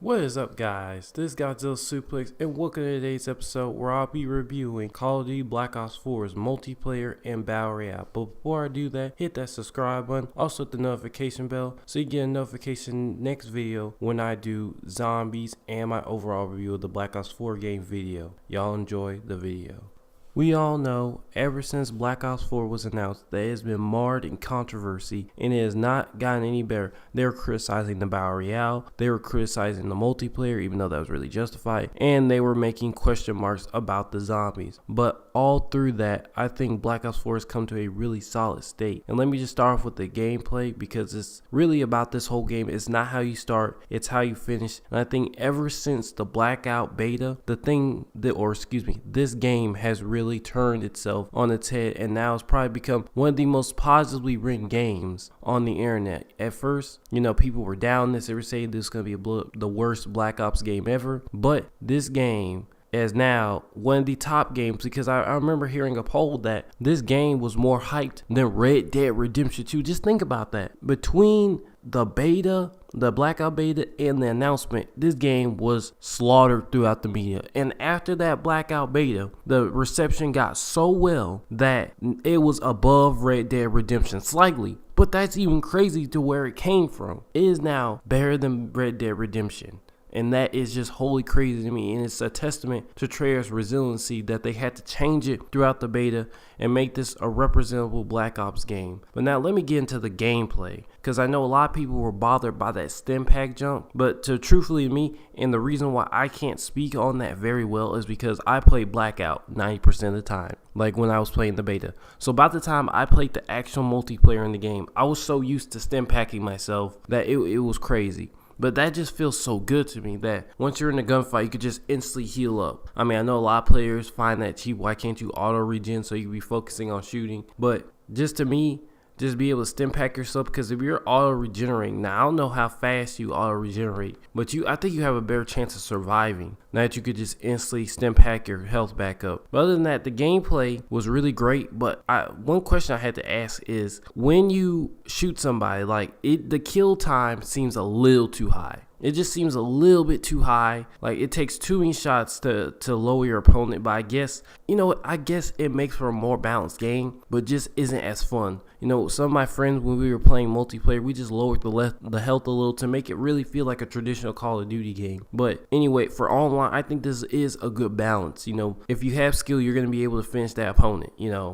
What is up, guys? This is Godzilla Suplex, and welcome to today's episode where I'll be reviewing Call of Duty Black Ops 4's multiplayer and battle royale. But before I do that, hit that subscribe button, also hit the notification bell so you get a notification next video when I do zombies and my overall review of the Black Ops 4 game video. Y'all enjoy the video. We all know, ever since Black Ops 4 was announced, that it has been marred in controversy and it has not gotten any better. They were criticizing the Battle Royale, they were criticizing the multiplayer, even though that was really justified, and they were making question marks about the zombies. But all through that, I think Black Ops 4 has come to a really solid state. And let me just start off with the gameplay, because it's really about this whole game. It's not how you start, it's how you finish. And I think ever since the Blackout beta, this game has really turned itself on its head, and now it's probably become one of the most positively written games on the internet. At first, people were down this. They were saying this is going to be the worst Black Ops game ever, but this game is now one of the top games, because I remember hearing a poll that this game was more hyped than Red Dead Redemption 2. Just think about that. Between the beta, the Blackout beta, and the announcement, this game was slaughtered throughout the media. And after that Blackout beta, the reception got so well that it was above Red Dead Redemption slightly. But that's even crazy to where it came from. It is now better than Red Dead Redemption. And that is just wholly crazy to me. And it's a testament to Treyarch's resiliency that they had to change it throughout the beta and make this a representable Black Ops game. But now let me get into the gameplay, because I know a lot of people were bothered by that stim pack jump. But truthfully to me, and the reason why I can't speak on that very well is because I played Blackout 90% of the time, like when I was playing the beta. So by the time I played the actual multiplayer in the game, I was so used to stim packing myself that it was crazy. But that just feels so good to me that once you're in a gunfight, you could just instantly heal up. I mean, I know a lot of players find that cheap. Why can't you auto regen so you can be focusing on shooting? But just to me, just be able to stim pack yourself, because if you're auto regenerating, now I don't know how fast you auto regenerate, but I think you have a better chance of surviving now that you could just instantly stim pack your health back up. But other than that, the gameplay was really great. But one question I had to ask is, when you shoot somebody, the kill time seems a little too high. It just seems a little bit too high. Like, it takes too many shots to lower your opponent. But I guess it makes for a more balanced game, but just isn't as fun. Some of my friends, when we were playing multiplayer, we just lowered the health a little to make it really feel like a traditional Call of Duty game. But anyway, for online, I think this is a good balance. If you have skill, you're going to be able to finish that opponent,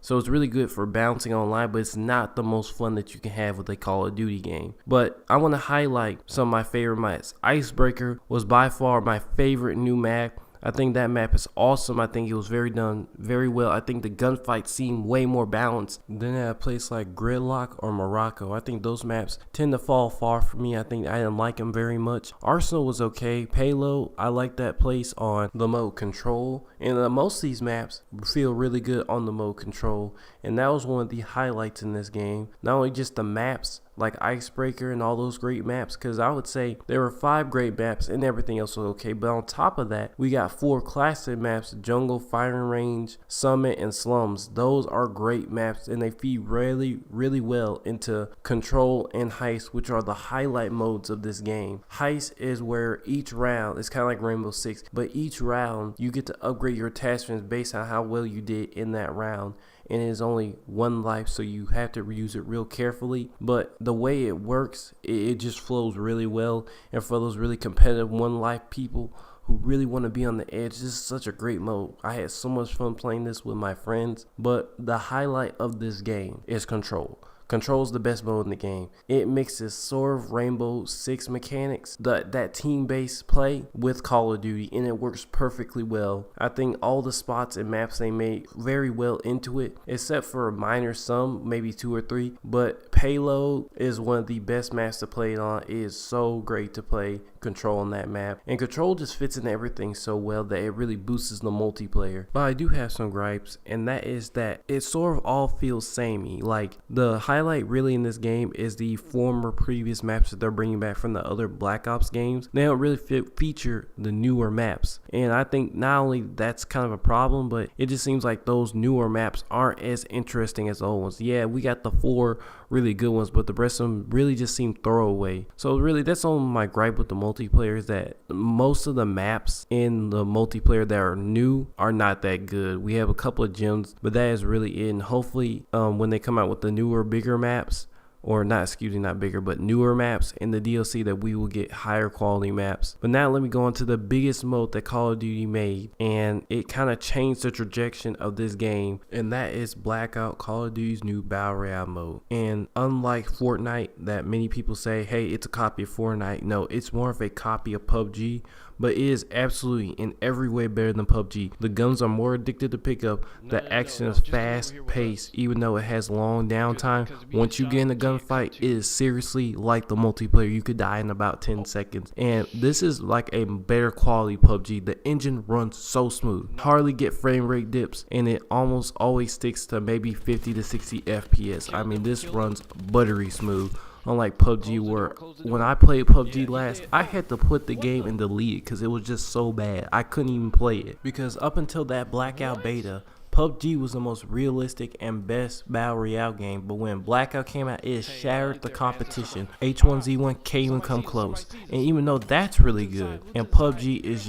So it's really good for balancing online, but it's not the most fun that you can have with a Call of Duty game. But I want to highlight some of my favorite maps. Icebreaker was by far my favorite new map. I think that map is awesome. I think it was done very well. I think the gunfight seemed way more balanced than at a place like Gridlock or Morocco. I think those maps tend to fall far from me. I think I didn't like them very much. Arsenal was okay. Payload, I like that place on the mode control. And most of these maps feel really good on the mode control. And that was one of the highlights in this game. Not only just the maps, like Icebreaker and all those great maps, because I would say there were 5 great maps and everything else was okay. But on top of that, we got 4 classic maps: Jungle, Firing Range, Summit, and Slums. Those are great maps, and they feed really, really well into Control and Heist, which are the highlight modes of this game. Heist is where each round, it's kind of like Rainbow Six, but each round you get to upgrade your attachments based on how well you did in that round. And it is only 1 life, so you have to use it real carefully. But the way it works, it just flows really well. And for those really competitive 1 life people who really want to be on the edge, this is such a great mode. I had so much fun playing this with my friends. But the highlight of this game is Control. Control is the best mode in the game. It mixes sort of Rainbow Six mechanics, that team-based play, with Call of Duty, and it works perfectly well. I think all the spots and maps they made very well into it, except for some, maybe 2 or 3. But Payload is one of the best maps to play it on. It is so great to play Control on that map, and Control just fits in everything so well that it really boosts the multiplayer. But I do have some gripes, and that is that it sort of all feels samey. Like, the highlight highlight really in this game is the former previous maps that they're bringing back from the other Black Ops games. They don't really feature the newer maps, and I think not only that's kind of a problem, but it just seems like those newer maps aren't as interesting as the old ones. Yeah, we got the 4 really good ones, but the rest of them really just seem throwaway. So really, that's only my gripe with the multiplayer, is that most of the maps in the multiplayer that are new are not that good. We have a couple of gems, but that is really it. And hopefully when they come out with the newer, bigger maps, or not bigger, but newer maps in the DLC, that we will get higher quality maps. But now let me go on to the biggest mode that Call of Duty made, and it kind of changed the trajectory of this game, and that is Blackout, Call of Duty's new Battle Royale mode. And unlike Fortnite, that many people say, hey, it's a copy of Fortnite, no, it's more of a copy of PUBG, but it is absolutely in every way better than PUBG. The guns are more addictive to pick up, the action is fast paced, even though it has long downtime. Once you get in a gunfight, it is seriously like the multiplayer. You could die in about 10 seconds, and this is like a better quality PUBG. The engine runs so smooth, hardly get frame rate dips, and it almost always sticks to maybe 50 to 60 FPS. I mean, this runs buttery smooth. Unlike PUBG, where when I played PUBG last, I had to put the game and delete it because it was just so bad. I couldn't even play it, because up until that Blackout beta, PUBG was the most realistic and best battle royale game, but when Blackout came out, it shattered the competition. H1Z1 can't even come close, and even though that's really good, and PUBG is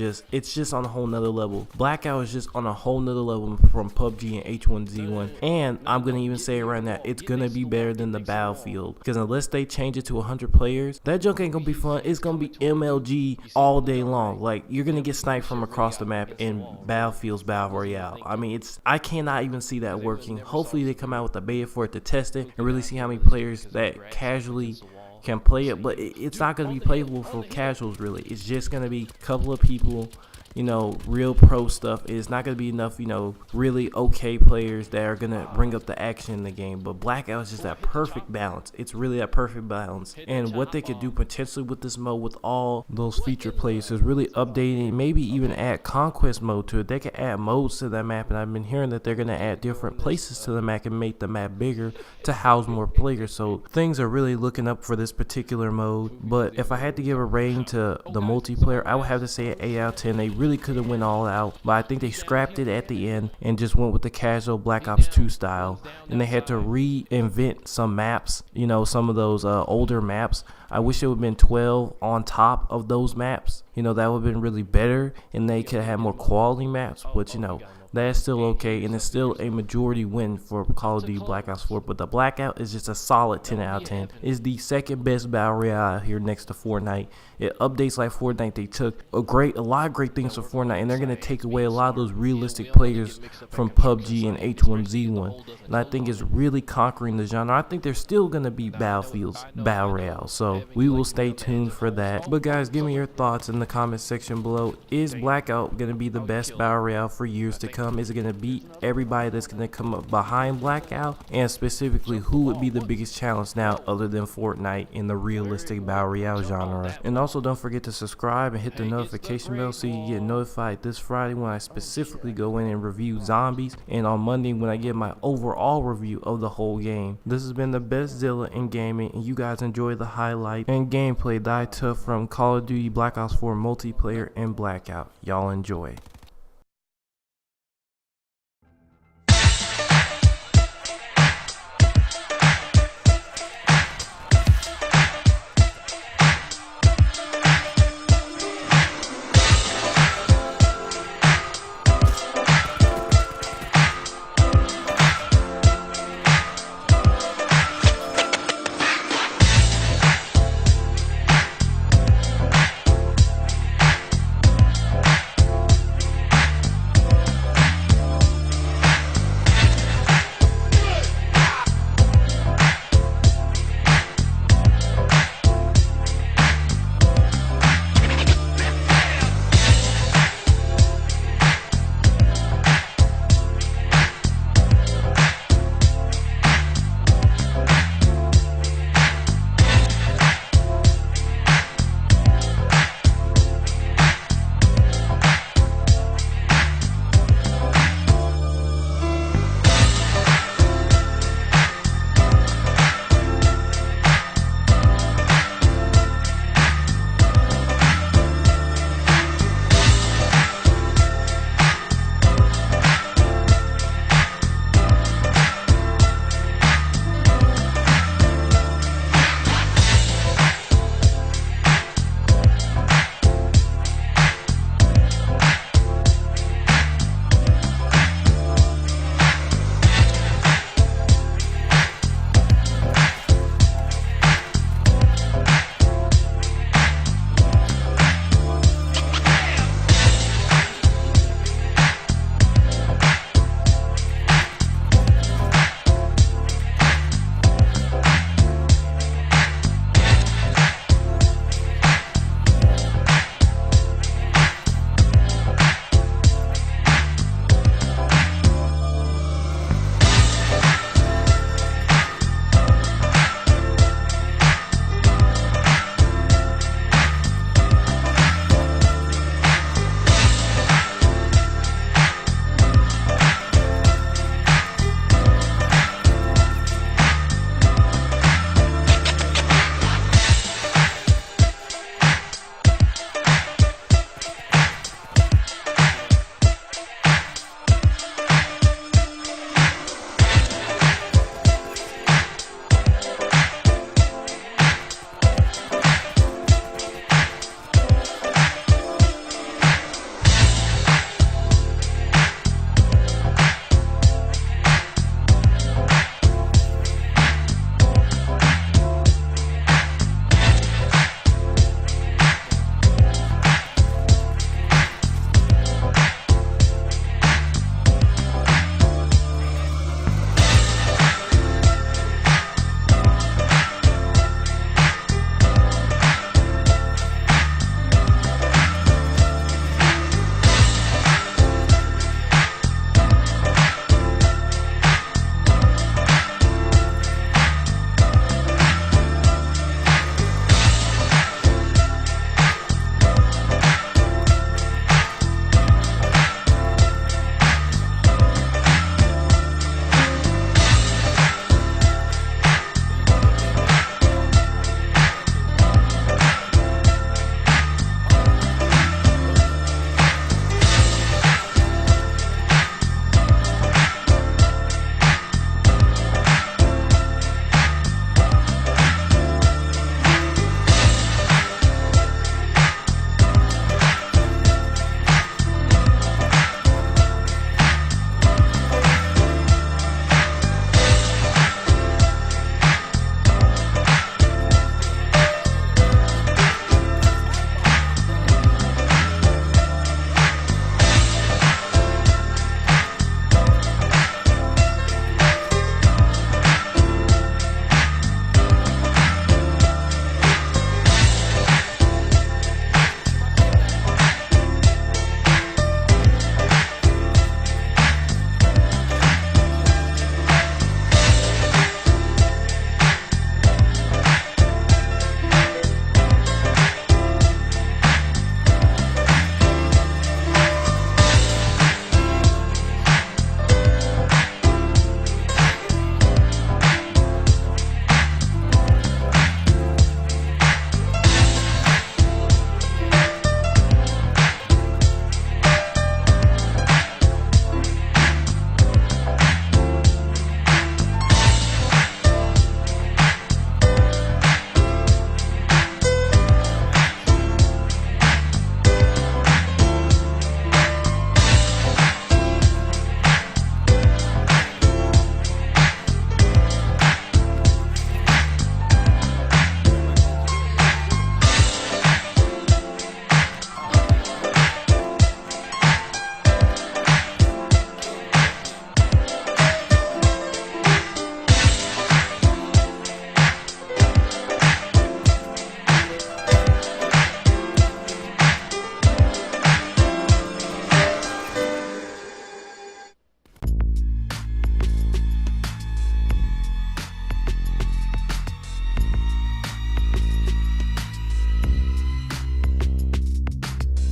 just on a whole nother level. Blackout is just on a whole nother level from PUBG and H1Z1, and I'm gonna even say it right now, it's gonna be better than the Battlefield, because unless they change it to 100 players, that junk ain't gonna be fun. It's gonna be MLG all day long. Like, you're gonna get sniped from across the map in Battlefield's Battle Royale. I mean, I cannot even see that working. Hopefully they come out with a beta for it to test it and really see how many players that casually can play it, but it's not going to be playable for casuals really. It's just going to be a couple of people, you know, real pro stuff. It's not going to be enough, you know, really okay players that are going to bring up the action in the game. But Blackout is just that perfect balance. It's really that perfect balance. And what they could do potentially with this mode, with all those feature players, is really updating, maybe even add conquest mode to it. They could add modes to that map, and I've been hearing that they're going to add different places to the map and make the map bigger to house more players. So things are really looking up for this particular mode. But if I had to give a rating to the multiplayer, I would have to say an 8 out of 10. They really could have went all out, but I think they scrapped it at the end and just went with the casual Black Ops 2 style, and they had to reinvent some maps, you know, some of those older maps. I wish it would have been 12 on top of those maps, you know, that would have been really better, and they could have more quality maps, but you know, that's still okay, and it's still a majority win for Call of Duty Black Ops 4. But the Blackout is just a solid 10 out of 10. It's the second best battle royale here next to Fortnite. It updates like Fortnite. They took a lot of great things from Fortnite, and they're going to take away a lot of those realistic players from PUBG and H1Z1. And I think it's really conquering the genre. I think there's still going to be Battlefield's battle royale, so we will stay tuned for that. But guys, give me your thoughts in the comment section below. Is Blackout going to be the best battle royale for years to come? Is it going to beat everybody that's going to come up behind Blackout? And specifically, who would be the biggest challenge now other than Fortnite in the realistic battle royale genre? And also don't forget to subscribe and hit the notification bell so you get notified this Friday when I specifically go in and review zombies, and on Monday when I give my overall review of the whole game. This has been the best Zilla in gaming, and you guys enjoy the highlight and gameplay that I took from Call of Duty Black Ops 4 multiplayer and Blackout. Y'all enjoy.